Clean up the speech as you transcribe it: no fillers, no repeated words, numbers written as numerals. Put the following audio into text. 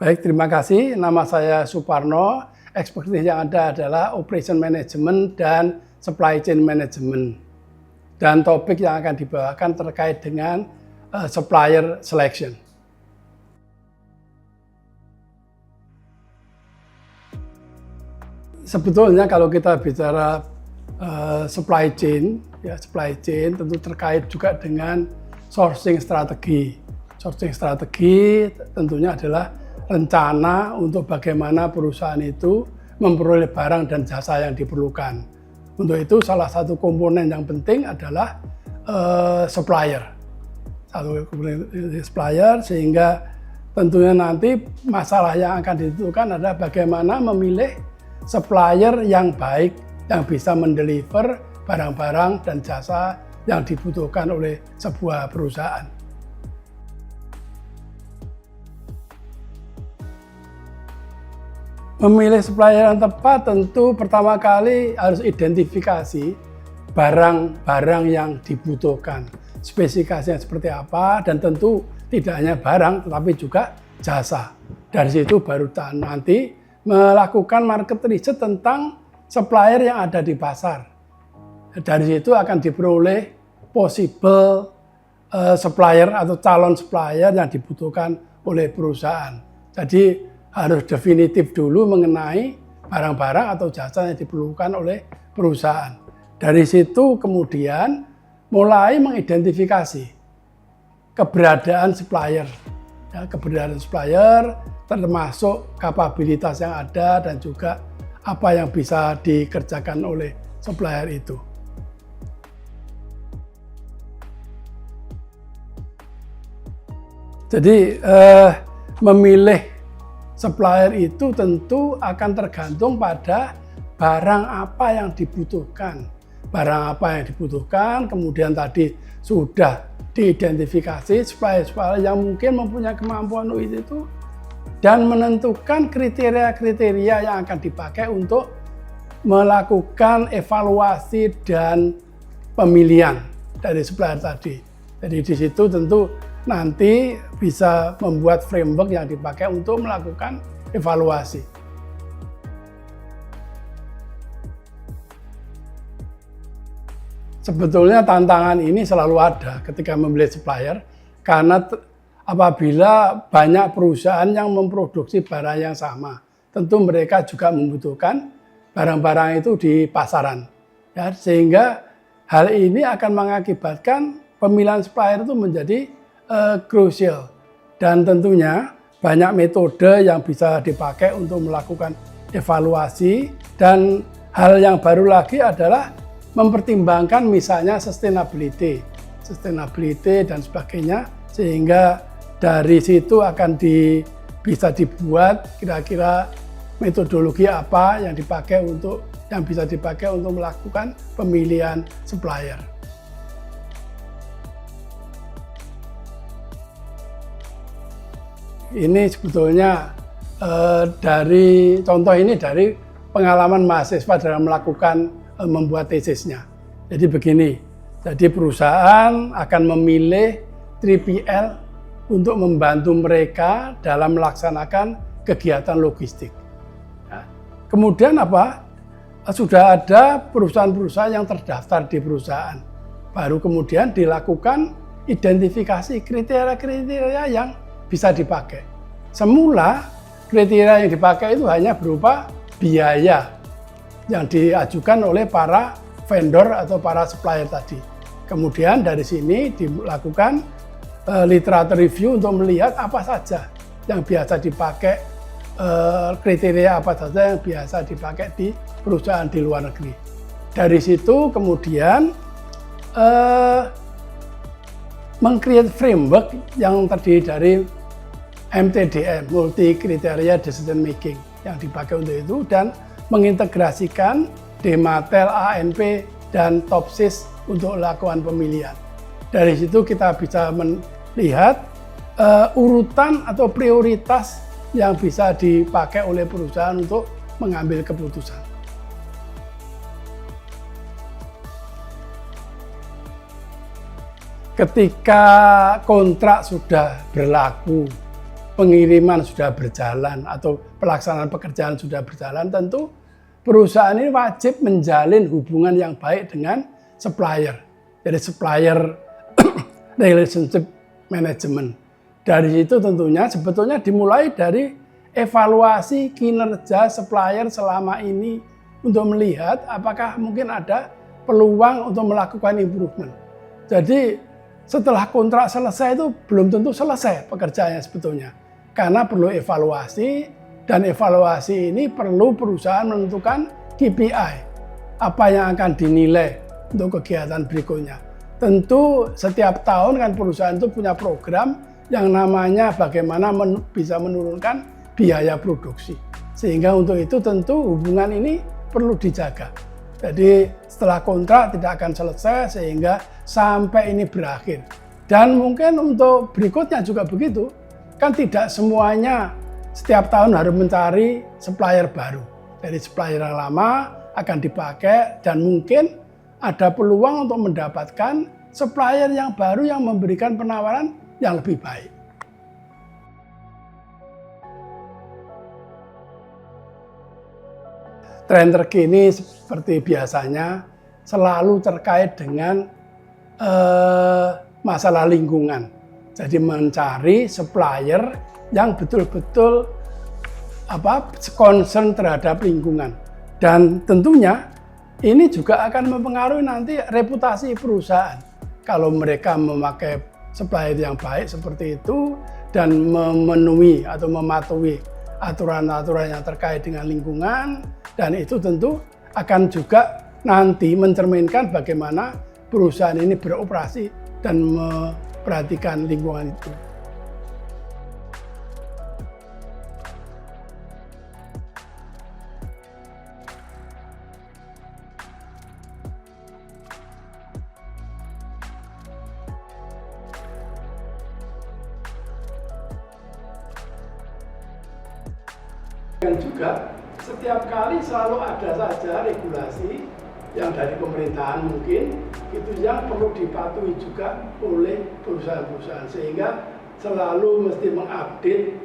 Baik, terima kasih. Nama saya Suparno. Ekspertis yang ada adalah Operation Management dan Supply Chain Management. Dan topik yang akan dibawakan terkait dengan supplier selection. Sebetulnya kalau kita bicara supply chain tentu terkait juga dengan sourcing strategi. Sourcing strategi tentunya adalah rencana untuk bagaimana perusahaan itu memperoleh barang dan jasa yang diperlukan. Untuk itu salah satu komponen yang penting adalah supplier. Satu komponen supplier, sehingga tentunya nanti masalah yang akan ditentukan adalah bagaimana memilih supplier yang baik, yang bisa mendeliver barang-barang dan jasa yang dibutuhkan oleh sebuah perusahaan. Memilih supplier yang tepat tentu pertama kali harus identifikasi barang-barang yang dibutuhkan. Spesifikasinya seperti apa, dan tentu tidak hanya barang tetapi juga jasa. Dari situ baru nanti melakukan market research tentang supplier yang ada di pasar. Dari situ akan diperoleh possible supplier atau calon supplier yang dibutuhkan oleh perusahaan. Jadi harus definitif dulu mengenai barang-barang atau jasa yang diperlukan oleh perusahaan. Dari situ kemudian mulai mengidentifikasi keberadaan supplier. Ya, keberadaan supplier termasuk kapabilitas yang ada dan juga apa yang bisa dikerjakan oleh supplier itu. Jadi memilih supplier itu tentu akan tergantung pada barang apa yang dibutuhkan. Barang apa yang dibutuhkan, kemudian tadi sudah diidentifikasi supplier-supplier yang mungkin mempunyai kemampuan itu, dan menentukan kriteria-kriteria yang akan dipakai untuk melakukan evaluasi dan pemilihan dari supplier tadi. Jadi di situ tentu nanti bisa membuat framework yang dipakai untuk melakukan evaluasi. Sebetulnya tantangan ini selalu ada ketika memilih supplier, karena apabila banyak perusahaan yang memproduksi barang yang sama, tentu mereka juga membutuhkan barang-barang itu di pasaran. Ya, sehingga hal ini akan mengakibatkan pemilihan supplier itu menjadi krusial, dan tentunya banyak metode yang bisa dipakai untuk melakukan evaluasi, dan hal yang baru lagi adalah mempertimbangkan misalnya sustainability dan sebagainya, sehingga dari situ akan bisa dibuat kira-kira metodologi apa yang bisa dipakai untuk melakukan pemilihan supplier. Ini sebetulnya dari contoh ini dari pengalaman mahasiswa dalam melakukan membuat tesisnya. Jadi begini, jadi perusahaan akan memilih 3PL untuk membantu mereka dalam melaksanakan kegiatan logistik. Ya. Kemudian apa? Sudah ada perusahaan-perusahaan yang terdaftar di perusahaan. Baru kemudian dilakukan identifikasi kriteria-kriteria yang bisa dipakai. Semula kriteria yang dipakai itu hanya berupa biaya yang diajukan oleh para vendor atau para supplier tadi. Kemudian dari sini dilakukan literatur review untuk melihat apa saja yang biasa dipakai, kriteria apa saja yang biasa dipakai di perusahaan di luar negeri. Dari situ kemudian meng-create framework yang terdiri dari MTDM, Multi Criteria Decision Making, yang dipakai untuk itu, dan mengintegrasikan Dematel, ANP, dan Topsys untuk melakukan pemilihan. Dari situ kita bisa melihat urutan atau prioritas yang bisa dipakai oleh perusahaan untuk mengambil keputusan. Ketika kontrak sudah berlaku, pengiriman sudah berjalan atau pelaksanaan pekerjaan sudah berjalan, tentu perusahaan ini wajib menjalin hubungan yang baik dengan supplier. Jadi supplier relationship management. Dari situ tentunya sebetulnya dimulai dari evaluasi kinerja supplier selama ini untuk melihat apakah mungkin ada peluang untuk melakukan improvement. Jadi setelah kontrak selesai itu belum tentu selesai pekerjaannya sebetulnya. Karena perlu evaluasi, dan evaluasi ini perlu perusahaan menentukan KPI. Apa yang akan dinilai untuk kegiatan berikutnya. Tentu setiap tahun kan perusahaan itu punya program yang namanya bagaimana bisa menurunkan biaya produksi. Sehingga untuk itu tentu hubungan ini perlu dijaga. Jadi setelah kontrak tidak akan selesai sehingga sampai ini berakhir. Dan mungkin untuk berikutnya juga begitu. Kan tidak semuanya setiap tahun harus mencari supplier baru. Jadi supplier yang lama akan dipakai dan mungkin ada peluang untuk mendapatkan supplier yang baru yang memberikan penawaran yang lebih baik. Tren terkini seperti biasanya selalu terkait dengan masalah lingkungan. Jadi mencari supplier yang betul-betul concern terhadap lingkungan. Dan tentunya ini juga akan mempengaruhi nanti reputasi perusahaan. Kalau mereka memakai supplier yang baik seperti itu dan memenuhi atau mematuhi aturan-aturan yang terkait dengan lingkungan, dan itu tentu akan juga nanti mencerminkan bagaimana perusahaan ini beroperasi dan memperhatikan lingkungan itu. Dan juga setiap kali selalu ada saja regulasi yang dari pemerintahan mungkin itu yang perlu dipatuhi juga oleh perusahaan-perusahaan, sehingga selalu mesti mengupdate